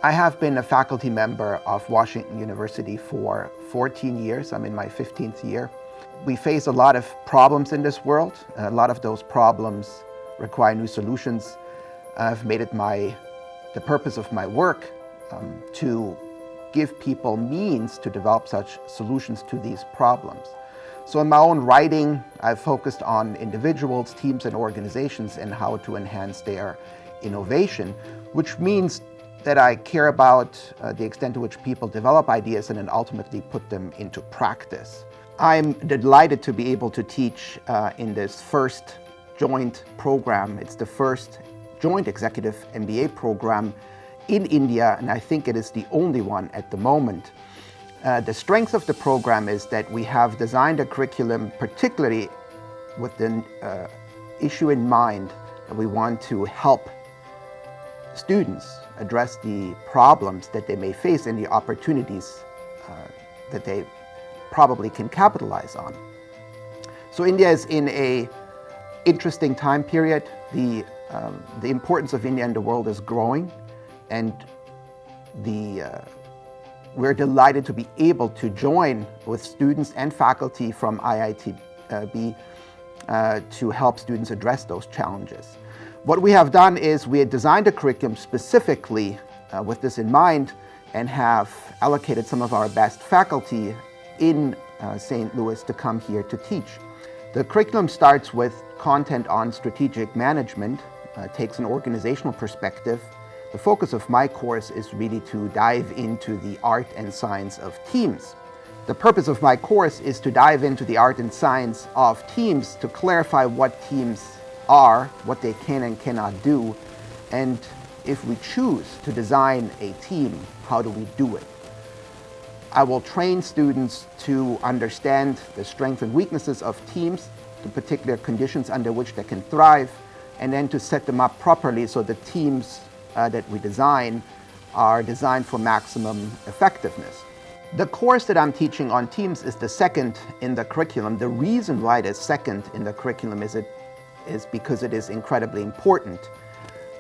I have been a faculty member of Washington University for 14 years. I'm in my 15th year. We face a lot of problems in this world. A lot of those problems require new solutions. I've made it the purpose of my work to give people means to develop such solutions to these problems. So in my own writing, I've focused on individuals, teams, and organizations and how to enhance their innovation, which means that I care about the extent to which people develop ideas and then ultimately put them into practice. I'm delighted to be able to teach in this first joint program. It's the first joint Executive MBA program in India, and I think it is the only one at the moment. The strength of the program is that we have designed a curriculum particularly with the issue in mind that we want to help students address the problems that they may face and the opportunities that they probably can capitalize on. So India is in an interesting time period. The importance of India in the world is growing, and we're delighted to be able to join with students and faculty from IITB to help students address those challenges. What we have done is we had designed a curriculum specifically with this in mind and have allocated some of our best faculty in St. Louis to come here to teach. The curriculum starts with content on strategic management, takes an organizational perspective. The focus of my course is really to dive into the art and science of teams. The purpose of my course is to dive into the art and science of teams to clarify what teams are, what they can and cannot do, and if we choose to design a team, how do we do it? I will train students to understand the strengths and weaknesses of teams, the particular conditions under which they can thrive, and then to set them up properly so the teams that we design are designed for maximum effectiveness. The course that I'm teaching on teams is the second in the curriculum. The reason why it is second in the curriculum is because it is incredibly important.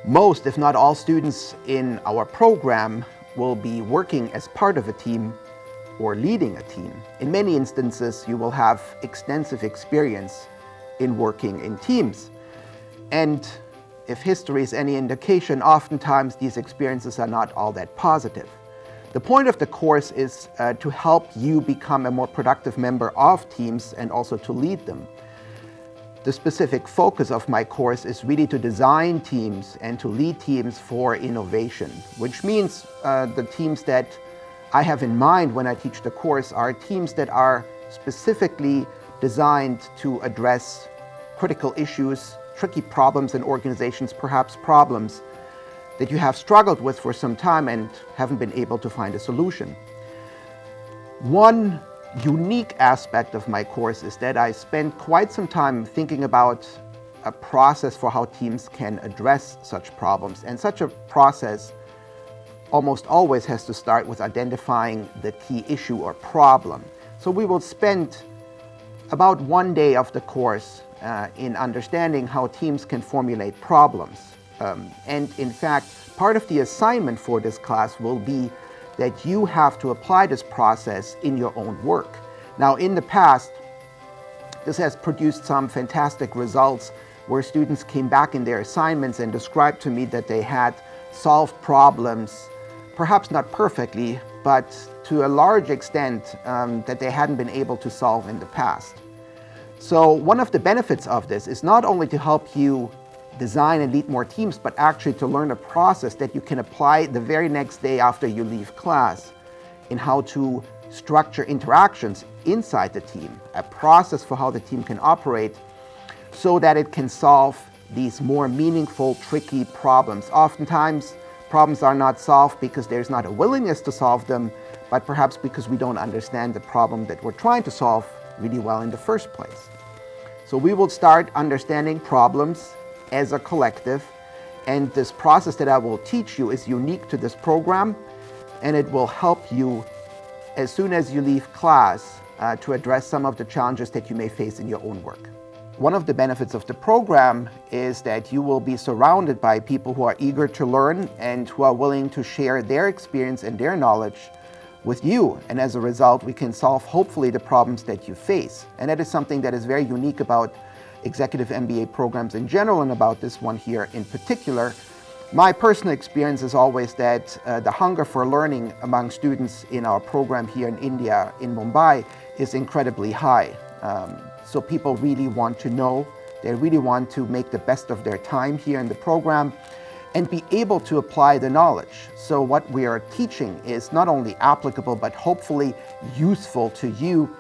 Most, if not all, students in our program will be working as part of a team or leading a team. In many instances, you will have extensive experience in working in teams. And if history is any indication, oftentimes these experiences are not all that positive. The point of the course is to help you become a more productive member of teams and also to lead them. The specific focus of my course is really to design teams and to lead teams for innovation, which means the teams that I have in mind when I teach the course are teams that are specifically designed to address critical issues, tricky problems in organizations, perhaps problems that you have struggled with for some time and haven't been able to find a solution. One unique aspect of my course is that I spent quite some time thinking about a process for how teams can address such problems. And such a process almost always has to start with identifying the key issue or problem. So we will spend about one day of the course in understanding how teams can formulate problems. And in fact, part of the assignment for this class will be that you have to apply this process in your own work. Now, in the past, this has produced some fantastic results where students came back in their assignments and described to me that they had solved problems, perhaps not perfectly, but to a large extent that they hadn't been able to solve in the past. So one of the benefits of this is not only to help you design and lead more teams, but actually to learn a process that you can apply the very next day after you leave class in how to structure interactions inside the team, a process for how the team can operate so that it can solve these more meaningful, tricky problems. Oftentimes, problems are not solved because there's not a willingness to solve them, but perhaps because we don't understand the problem that we're trying to solve really well in the first place. So we will start understanding problems as a collective, and this process that I will teach you is unique to this program, and it will help you as soon as you leave class to address some of the challenges that you may face in your own work. One of the benefits of the program is that you will be surrounded by people who are eager to learn and who are willing to share their experience and their knowledge with you. And as a result, we can solve hopefully the problems that you face. And that is something that is very unique about Executive MBA programs in general and about this one here in particular. My personal experience is always that the hunger for learning among students in our program here in India, in Mumbai, is incredibly high. So people really want to know, they really want to make the best of their time here in the program and be able to apply the knowledge. So what we are teaching is not only applicable, but hopefully useful to you